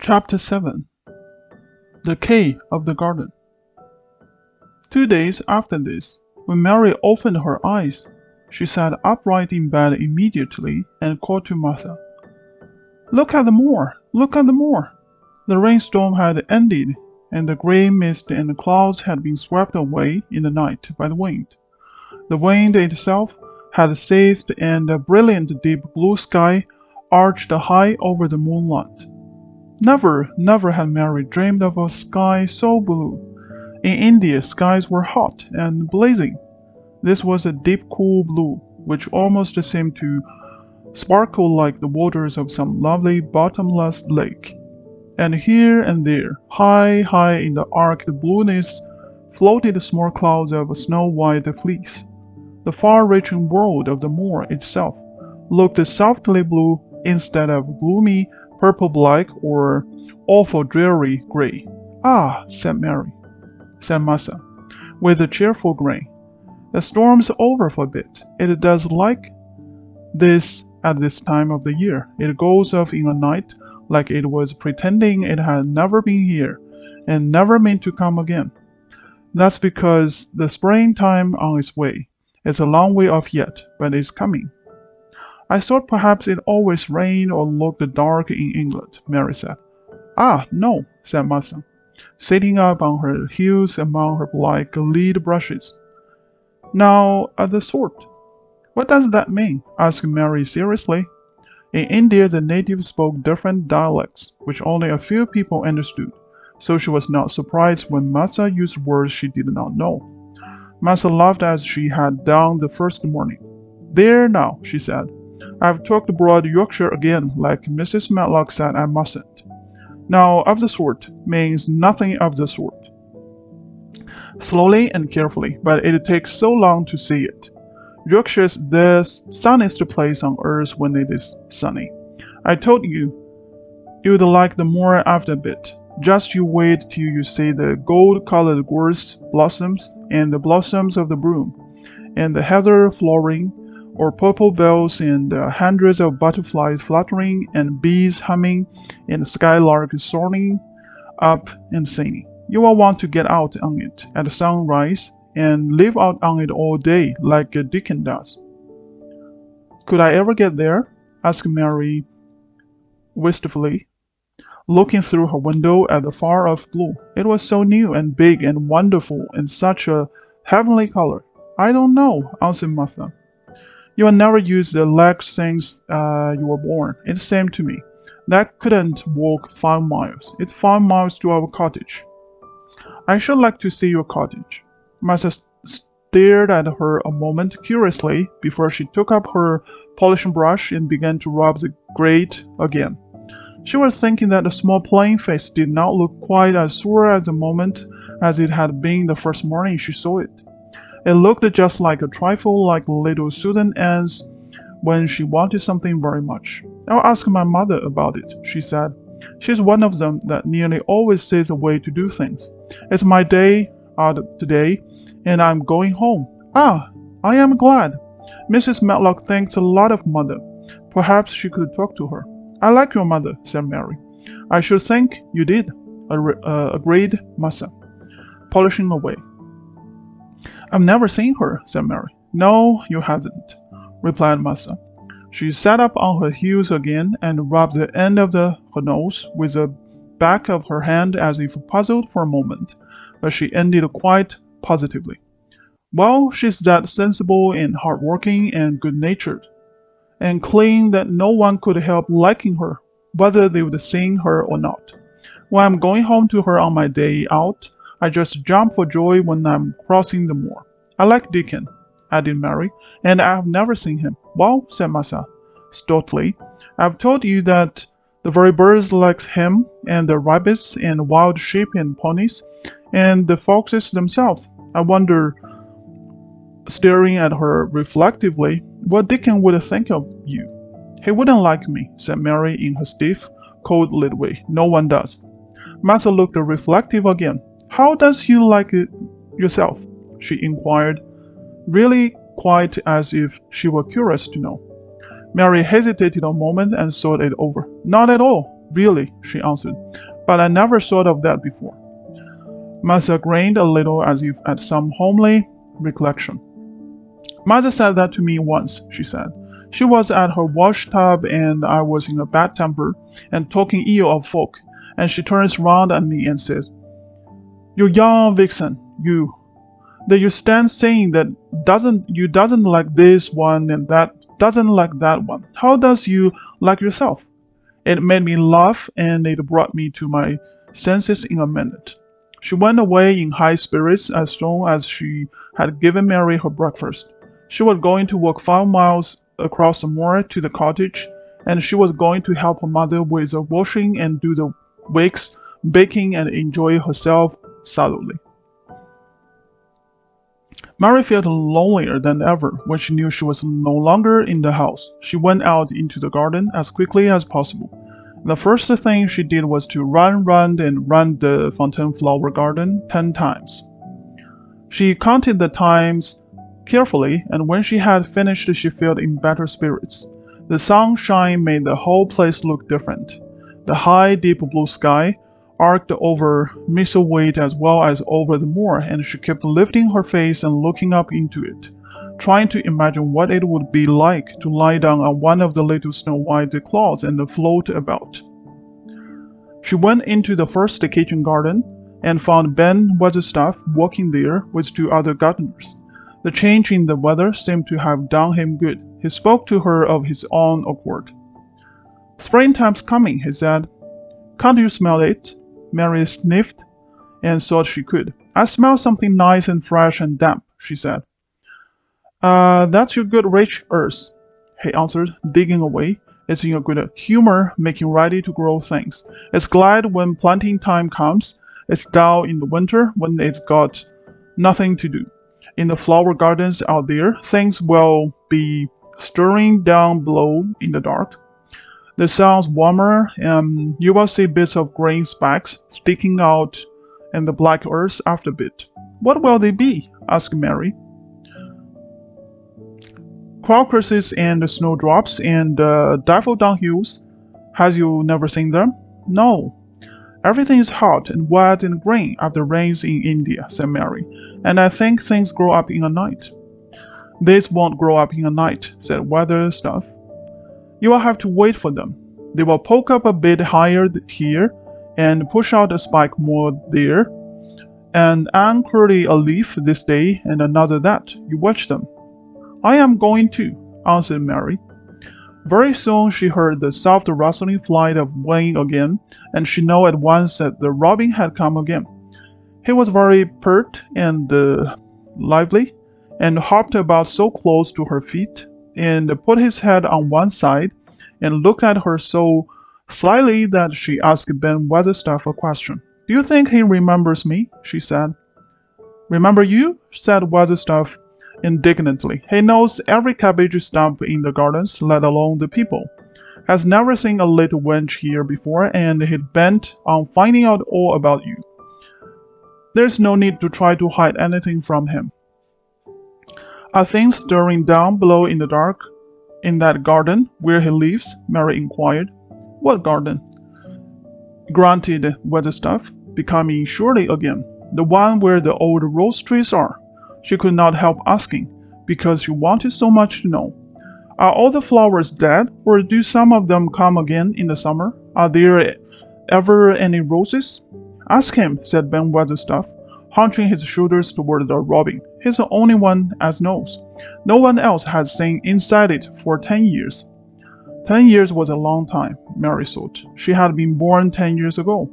Chapter 7. The Key of the Garden. 2 days after this, when Mary opened her eyes, she sat upright in bed immediately and called to Martha. "Look at the moor! Look at the moor!" The rainstorm had ended, and the grey mist and the clouds had been swept away in the night by the wind. The wind itself had ceased, and a brilliant deep blue sky arched high over the moonlight. Never had Mary dreamed of a sky so blue. In India, skies were hot and blazing. This was a deep, cool blue, which almost seemed to sparkle like the waters of some lovely bottomless lake. And here and there, high in the arched blueness, floated small clouds of snow-white fleece. The far-reaching world of the moor itself looked softly blue instead of gloomy purple-black or awful dreary grey. "Ah," said Martha, with a cheerful grin. "The storm's over for a bit. It does like this at this time of the year. It goes off in a night, like it was pretending it had never been here, and never meant to come again. That's because the springtime on its way. It's a long way off yet, but it's coming." "I thought perhaps it always rained or looked dark in England," Mary said. "Ah, no," said Martha, sitting up on her heels among her black lead brushes. "Now, the sort. What does that mean?" asked Mary seriously. In India, the natives spoke different dialects, which only a few people understood, so she was not surprised when Martha used words she did not know. Martha laughed as she had done the first morning. "There now," she said. "I've talked broad Yorkshire again, like Mrs. Matlock said I mustn't. Now, of the sort means nothing of the sort. Slowly and carefully, but it takes so long to see it. Yorkshire's the sunniest place on earth when it is sunny. I told you you'd like the moor after a bit. Just you wait till you see the gold-colored gorse blossoms and the blossoms of the broom, and the heather flowering, or purple bells and hundreds of butterflies fluttering and bees humming and the skylark soaring up and singing. You will want to get out on it at sunrise and live out on it all day like Dickon does." "Could I ever get there?" asked Mary wistfully, looking through her window at the far-off blue. It was so new and big and wonderful and such a heavenly color. "I don't know," answered Martha. "You have never used the legs since you were born. It seemed to me that couldn't walk 5 miles. It's 5 miles to our cottage." "I should like to see your cottage." Martha stared at her a moment curiously before she took up her polishing brush and began to rub the grate again. She was thinking that the small plain face did not look quite as sore at the moment as it had been the first morning she saw it. It looked just like a trifle like little Susan Ann's when she wanted something very much. "I'll ask my mother about it," she said. "She's one of them that nearly always sees a way to do things. It's my day out today, and I'm going home." "Ah, I am glad. Mrs. Matlock thinks a lot of Mother. Perhaps she could talk to her." "I like your mother," said Mary. "I should think you did," agreed Martha, polishing away. "I've never seen her," said Mary. "No, you haven't," replied Martha. She sat up on her heels again and rubbed the end of her nose with the back of her hand as if puzzled for a moment, but she ended quite positively. "Well, she's that sensible and hard-working and good-natured and clean that no one could help liking her, whether they would sing her or not. When I'm going home to her on my day out, I just jump for joy when I'm crossing the moor. I like Dickon," added Mary, "and I've never seen him." "Well," said Martha, stoutly, "I've told you that the very birds like him, and the rabbits and wild sheep and ponies, and the foxes themselves. I wonder," staring at her reflectively, "what Dickon would think of you." "He wouldn't like me," said Mary in her stiff, cold-little way. "No one does." Martha looked reflective again. "How does you like it yourself?" she inquired, really quite as if she were curious to know. Mary hesitated a moment and thought it over. Not at all, really, she answered, but I never thought of that before. Martha grinned a little as if at some homely recollection. Mother said that to me once, she said. She was at her washtub and I was in a bad temper and talking ill of folk, and she turns round at me and says, "You young vixen, you, that you stand saying that doesn't like this one and that doesn't like that one. How does you like yourself?" It made me laugh and it brought me to my senses in a minute. She went away in high spirits as soon as she had given Mary her breakfast. She was going to walk 5 miles across the moor to the cottage, and she was going to help her mother with the washing and do the wicks, baking, and enjoy herself thoroughly. Mary felt lonelier than ever when she knew she was no longer in the house. She went out into the garden as quickly as possible. The first thing she did was to run the fountain flower garden 10 times. She counted the times carefully, and when she had finished she felt in better spirits. The sunshine made the whole place look different. The high, deep blue sky arced over Misselthwaite as well as over the moor, and she kept lifting her face and looking up into it, trying to imagine what it would be like to lie down on one of the little snow-white clouds and float about. She went into the first kitchen garden and found Ben Weatherstaff walking there with 2 other gardeners. The change in the weather seemed to have done him good. He spoke to her of his own accord. "Springtime's coming," he said. "Can't you smell it?" Mary sniffed and thought she could. "I smell something nice and fresh and damp," she said. That's your good rich earth," he answered, digging away. "It's in a good humor, making ready to grow things. It's glad when planting time comes. It's dull in the winter when it's got nothing to do. In the flower gardens out there, things will be stirring down below in the dark. The sun's warmer, and you will see bits of green specks sticking out in the black earth after a bit." "What will they be?" asked Mary. "Crocuses and snowdrops and daffodils. Has you never seen them?" "No." "Everything is hot and wet and green after rains in India," said Mary, "and I think things grow up in a night." "These won't grow up in a night," said Weatherstaff. "You will have to wait for them. They will poke up a bit higher here and push out a spike more there, and uncurl a leaf this day and another that. You watch them." "I am going to," answered Mary. Very soon she heard the soft rustling flight of wing again, and she knew at once that the robin had come again. He was very pert and lively, and hopped about so close to her feet, and put his head on one side, and looked at her so slyly that she asked Ben Weatherstaff a question. "Do you think he remembers me?" she said. "Remember you?" said Weatherstaff indignantly. "He knows every cabbage stump in the gardens, let alone the people. Has never seen a little wench here before, and he's bent on finding out all about you. There's no need to try to hide anything from him." "Are things stirring down below in the dark in that garden where he lives?" Mary inquired. "What garden?" grunted Weatherstaff, becoming surly again. "The one where the old rose trees are." She could not help asking, because she wanted so much to know. "Are all the flowers dead, or do some of them come again in the summer? Are there ever any roses?" "Ask him," said Ben Weatherstaff, hunching his shoulders toward the robin. "He's the only one as knows. No one else has seen inside it for 10 years. 10 years was a long time, Mary thought. She had been born 10 years ago.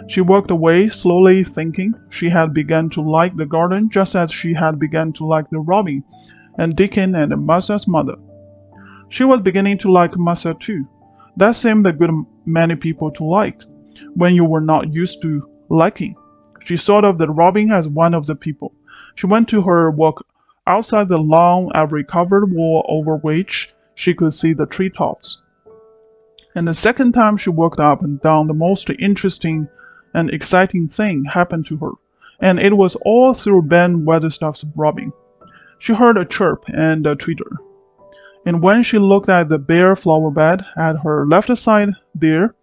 She walked away, slowly thinking. She had begun to like the garden just as she had begun to like the robin, and Dickon and Martha's mother. She was beginning to like Martha too. That seemed a good many people to like, when you were not used to liking. She thought of the robin as one of the people. She went to her walk outside the long, ivy-covered wall over which she could see the treetops. And the second time she walked up and down, the most interesting and exciting thing happened to her, and it was all through Ben Weatherstaff's robin. She heard a chirp and a twitter. and when she looked at the bare flower bed at her left side there,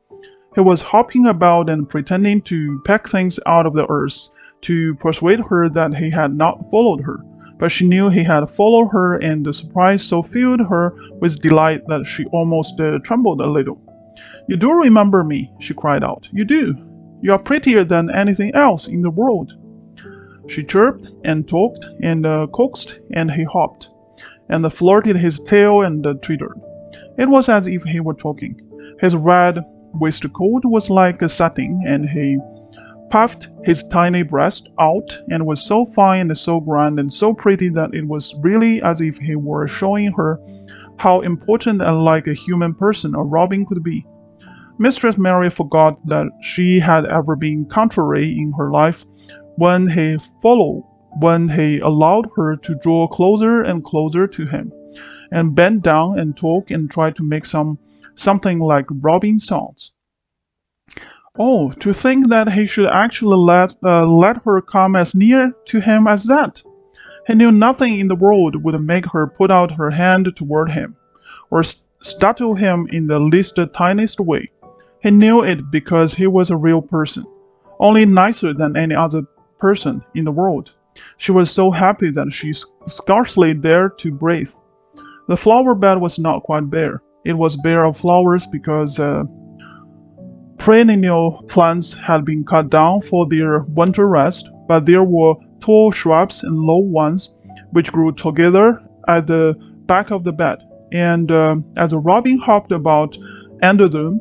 he was hopping about and pretending to peck things out of the earth to persuade her that he had not followed her. But she knew he had followed her, and the surprise so filled her with delight that she almost trembled a little. "You do remember me," she cried out. "You do. You are prettier than anything else in the world." She chirped and talked and coaxed, and he hopped and flirted his tail and twittered. It was as if he were talking. His red waistcoat was like satin, and he puffed his tiny breast out and was so fine and so grand and so pretty that it was really as if he were showing her how important and like a human person a robin could be. Mistress Mary forgot that she had ever been contrary in her life when he allowed her to draw closer and closer to him, and bend down and talk and try to make something like robin sounds. Oh, to think that he should actually let her come as near to him as that! He knew nothing in the world would make her put out her hand toward him, or startle him in the least tiniest way. He knew it because he was a real person, only nicer than any other person in the world. She was so happy that she scarcely dared to breathe. The flower bed was not quite bare. It was bare of flowers because perennial plants had been cut down for their winter rest, but there were tall shrubs and low ones which grew together at the back of the bed, and as a robin hopped about under them,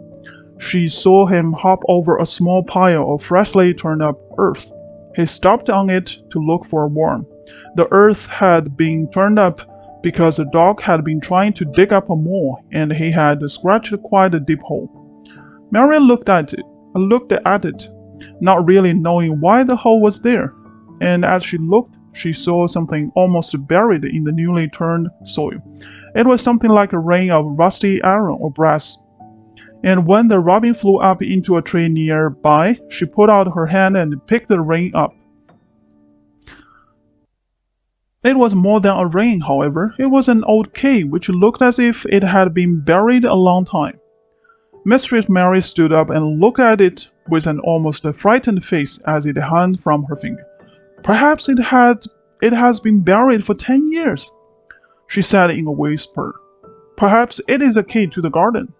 she saw him hop over a small pile of freshly turned up earth. He stopped on it to look for a worm. The earth had been turned up because the dog had been trying to dig up a mole, and he had scratched quite a deep hole. Mary looked at it, not really knowing why the hole was there, and as she looked, she saw something almost buried in the newly turned soil. It was something like a ring of rusty iron or brass. And when the robin flew up into a tree near by, she put out her hand and picked the ring up. It was more than a ring, however. It was an old key which looked as if it had been buried a long time. Mistress Mary stood up and looked at it with an almost frightened face as it hung from her finger. "Perhaps it has been buried for 10 years," she said in a whisper. "Perhaps it is a key to the garden."